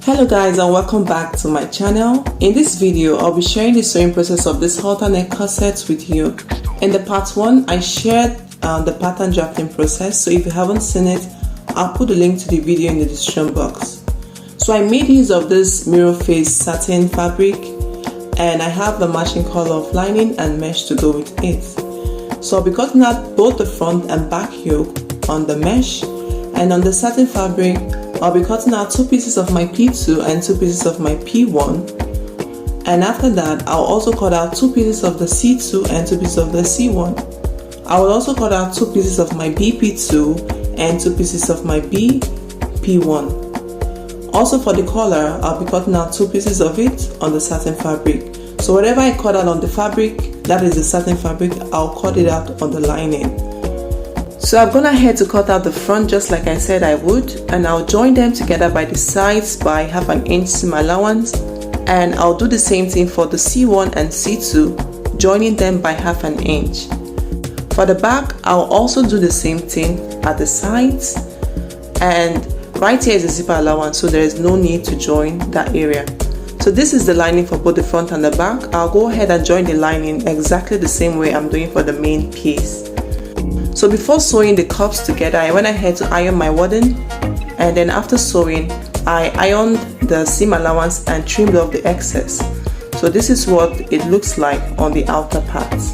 Hello guys, and welcome back to my channel. In this video, I'll be sharing the sewing process of this halter neck corset with Yoke. In the part 1, I shared the pattern drafting process, so if you haven't seen it, I'll put the link to the video in the description box. So I made use of this mirror face satin fabric, and I have the matching color of lining and mesh to go with it. So I'll be cutting out both the front and back yoke on the mesh, and on the satin fabric I'll be cutting out 2 pieces of my P2 and 2 pieces of my P1, and after that I'll also cut out 2 pieces of the C2 and 2 pieces of the C1. I will also cut out 2 pieces of my BP2 and 2 pieces of my BP1. Also for the collar, I'll be cutting out 2 pieces of it on the satin fabric. So whatever I cut out on the fabric, that is the satin fabric, I'll cut it out on the lining. So I've gone ahead to cut out the front just like I said I would, and I'll join them together by the sides by half an inch seam allowance, and I'll do the same thing for the C1 and C2, joining them by half an inch. For the back, I'll also do the same thing at the sides, and right here is the zipper allowance, so there is no need to join that area. So this is the lining for both the front and the back. I'll go ahead and join the lining exactly the same way I'm doing for the main piece. So before sewing the cups together, I went ahead to iron my wadding, and then after sewing, I ironed the seam allowance and trimmed off the excess. So this is what it looks like on the outer parts.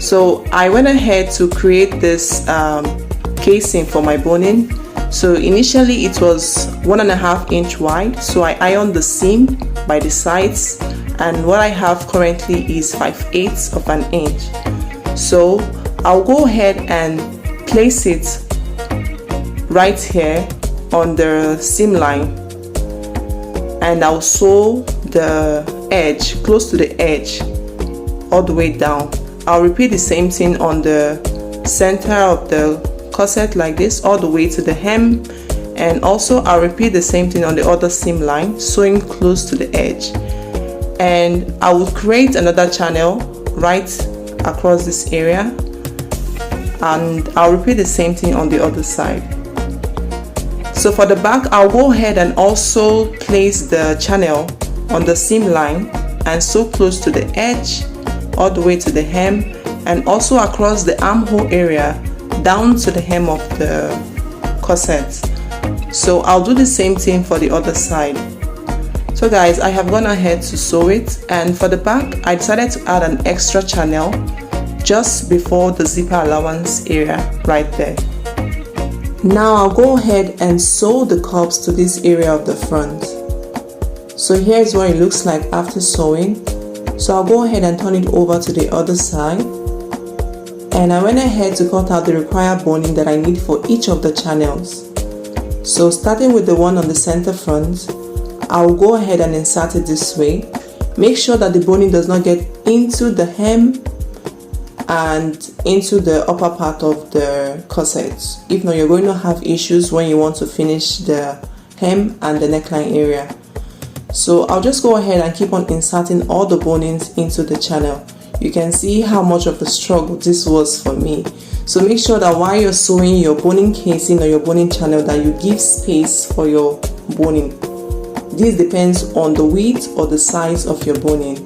So I went ahead to create this casing for my boning. So initially it was 1.5 inch wide, so I ironed the seam by the sides, and what I have currently is 5/8 of an inch. So I'll go ahead and place it right here on the seam line, and I'll sew the edge close to the edge all the way down. I'll repeat the same thing on the center of the corset like this all the way to the hem, and also I'll repeat the same thing on the other seam line, sewing close to the edge. And I will create another channel right across this area, and I'll repeat the same thing on the other side. So for the back, I'll go ahead and also place the channel on the seam line and sew close to the edge all the way to the hem, and also across the armhole area down to the hem of the corset. So I'll do the same thing for the other side. So guys, I have gone ahead to sew it, and for the back I decided to add an extra channel just before the zipper allowance area right there. Now I'll go ahead and sew the cups to this area of the front. So here's what it looks like after sewing. So I'll go ahead and turn it over to the other side, and I went ahead to cut out the required boning that I need for each of the channels. So starting with the one on the center front, I'll go ahead and insert it this way. Make sure that the boning does not get into the hem and into the upper part of the corset. If not, you're going to have issues when you want to finish the hem and the neckline area. So I'll just go ahead and keep on inserting all the bonings into the channel. You can see how much of a struggle this was for me. So make sure that while you're sewing your boning casing or your boning channel, that you give space for your boning. This depends on the width or the size of your boning.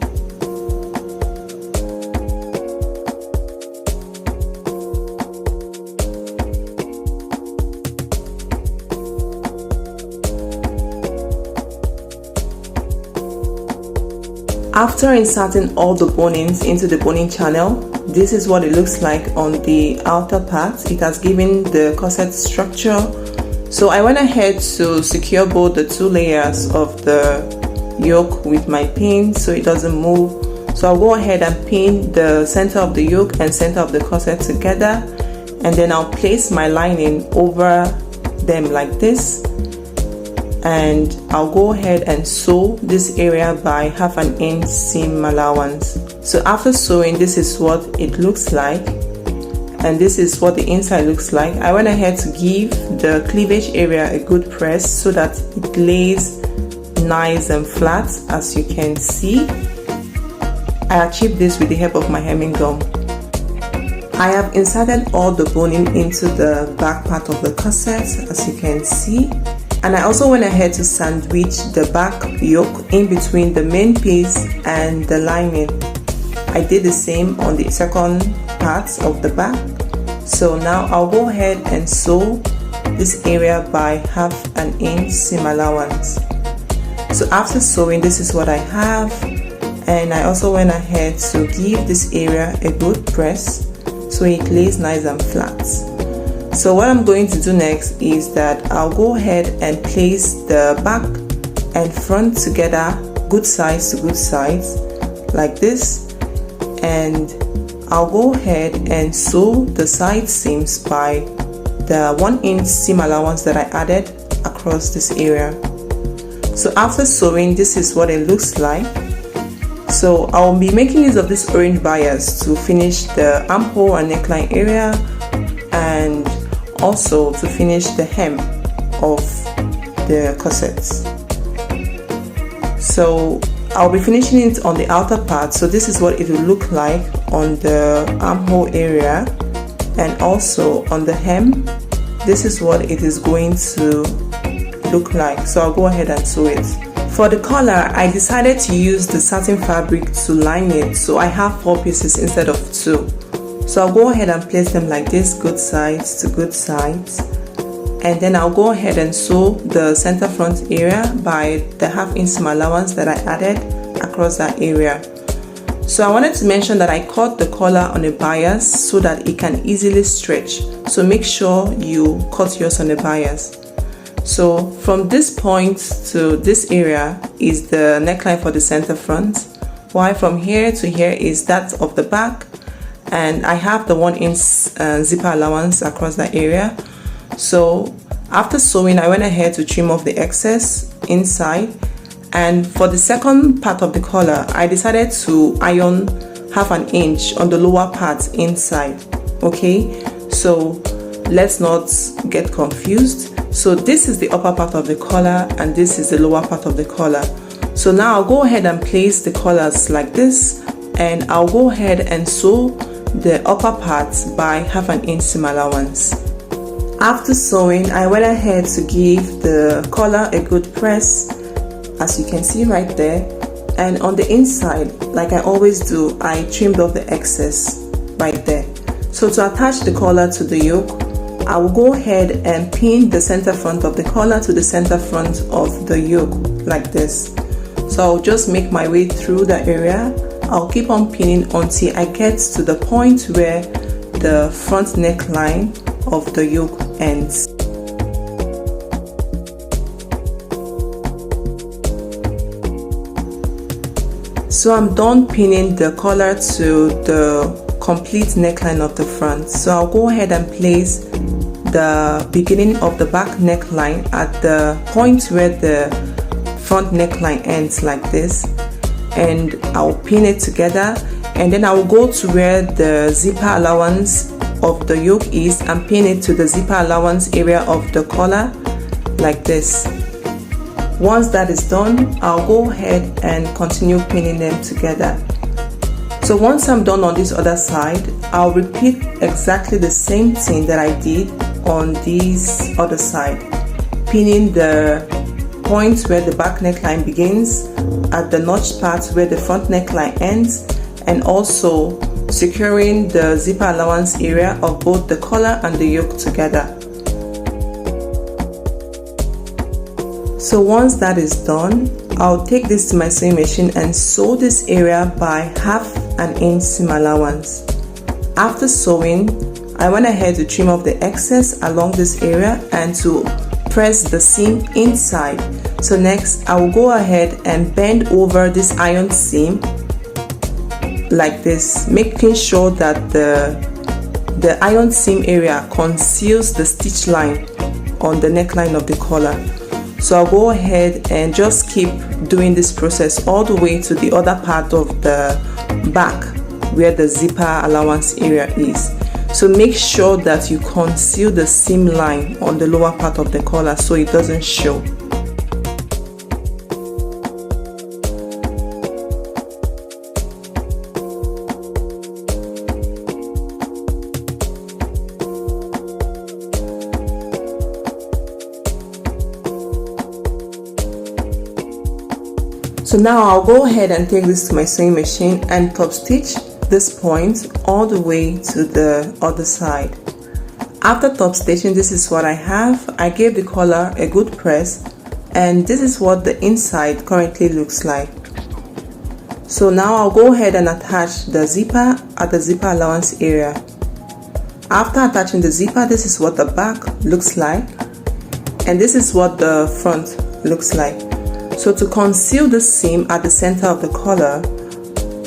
After inserting all the bonings into the boning channel, this is what it looks like on the outer part. It has given the corset structure. So I went ahead to secure both the 2 layers of the yoke with my pin so it doesn't move. So I'll go ahead and pin the center of the yoke and center of the corset together, and then I'll place my lining over them like this, and I'll go ahead and sew this area by half an inch seam allowance. So after sewing, this is what it looks like, and this is what the inside looks like. I went ahead to give the cleavage area a good press so that it lays nice and flat. As you can see, I achieved this with the help of my hemming gum. I have inserted all the boning into the back part of the corset, as you can see, And I also went ahead to sandwich the back yoke in between the main piece and the lining. I did the same on the second part of the back. So now I'll go ahead and sew this area by 1/2 inch seam allowance. So after sewing, this is what I have, and I also went ahead to give this area a good press so it lays nice and flat. So what I'm going to do next is that I'll go ahead and place the back and front together, good sides to good sides, like this, and I'll go ahead and sew the side seams by the 1 inch seam allowance that I added across this area. So after sewing, this is what it looks like. So I'll be making use of this orange bias to finish the armhole and neckline area, and also to finish the hem of the corsets. So I'll be finishing it on the outer part, so this is what it will look like on the armhole area, and also on the hem, this is what it is going to look like. So I'll go ahead and sew it. For the collar, I decided to use the satin fabric to line it, so I have 4 pieces instead of 2. So I'll go ahead and place them like this, good sides to good sides, and then I'll go ahead and sew the center front area by the 1/2 inch seam allowance that I added across that area. So I wanted to mention that I cut the collar on a bias so that it can easily stretch, so make sure you cut yours on a bias. So from this point to this area is the neckline for the center front, while from here to here is that of the back, and I have the 1 inch zipper allowance across that area. So after sewing, I went ahead to trim off the excess inside, and for the second part of the collar, I decided to iron 1/2 inch on the lower part inside. Okay, so let's not get confused. So this is the upper part of the collar, and this is the lower part of the collar. So now I'll go ahead and place the collars like this, and I'll go ahead and sew the upper part by 1/2 inch seam allowance. After sewing, I went ahead to give the collar a good press, as you can see right there, and on the inside, like I always do, I trimmed off the excess right there. So to attach the collar to the yoke, I will go ahead and pin the center front of the collar to the center front of the yoke like this. So I'll just make my way through the area. I'll keep on pinning until I get to the point where the front neckline of the yoke ends. So I'm done pinning the collar to the complete neckline of the front. So I'll go ahead and place the beginning of the back neckline at the point where the front neckline ends like this, and I'll pin it together, and then I will go to where the zipper allowance of the yoke is and pin it to the zipper allowance area of the collar like this. Once that is done, I'll go ahead and continue pinning them together. So once I'm done on this other side, I'll repeat exactly the same thing that I did on this other side, pinning the point where the back neckline begins at the notch part where the front neckline ends, and also securing the zipper allowance area of both the collar and the yoke together. So once that is done, I'll take this to my sewing machine and sew this area by 1/2 inch seam allowance. After sewing, I went ahead to trim off the excess along this area and to press the seam inside. So next, I will go ahead and bend over this iron seam like this, making sure that the iron seam area conceals the stitch line on the neckline of the collar. So I'll go ahead and just keep doing this process all the way to the other part of the back where the zipper allowance area is. So make sure that you conceal the seam line on the lower part of the collar so it doesn't show. So now I'll go ahead and take this to my sewing machine and top stitch this point all the way to the other side. After top stitching, this is what I have. I gave the collar a good press, and this is what the inside currently looks like. So now I'll go ahead and attach the zipper at the zipper allowance area. After attaching the zipper, this is what the back looks like, and this is what the front looks like. So to conceal the seam at the center of the collar,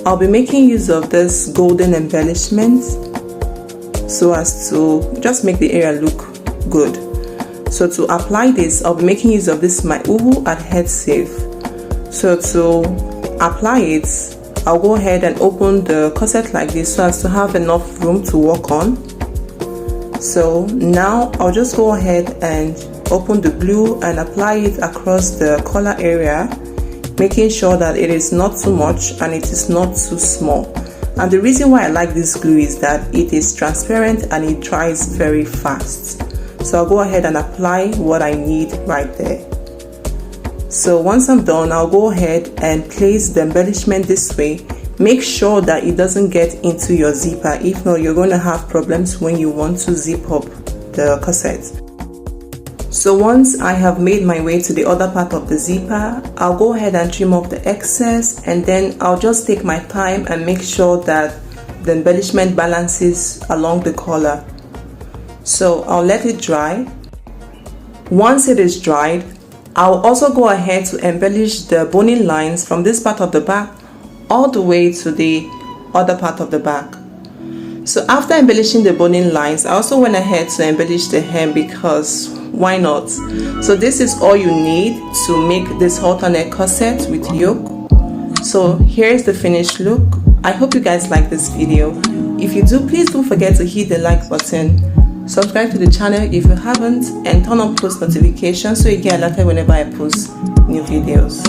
I'll be making use of this golden embellishment so as to just make the area look good. So to apply this, I'll be making use of this my uhu adhesive. So to apply it, I'll go ahead and open the corset like this so as to have enough room to work on. So now I'll just go ahead and open the glue and apply it across the collar area, making sure that it is not too much and it is not too small. And the reason why I like this glue is that it is transparent and it dries very fast. So I'll go ahead and apply what I need right there. So once I'm done, I'll go ahead and place the embellishment this way. Make sure that it doesn't get into your zipper. If not, you're going to have problems when you want to zip up the corset. So once I have made my way to the other part of the zipper, I'll go ahead and trim off the excess, and then I'll just take my time and make sure that the embellishment balances along the collar. So I'll let it dry. Once it is dried, I'll also go ahead to embellish the boning lines from this part of the back all the way to the other part of the back. So after embellishing the boning lines, I also went ahead to embellish the hem because why not? So this is all you need to make this halter neck corset with yoke. So here's the finished look. I hope you guys like this video. If you do, please don't forget to hit the like button, subscribe to the channel if you haven't, and turn on post notifications so you get alerted whenever I post new videos.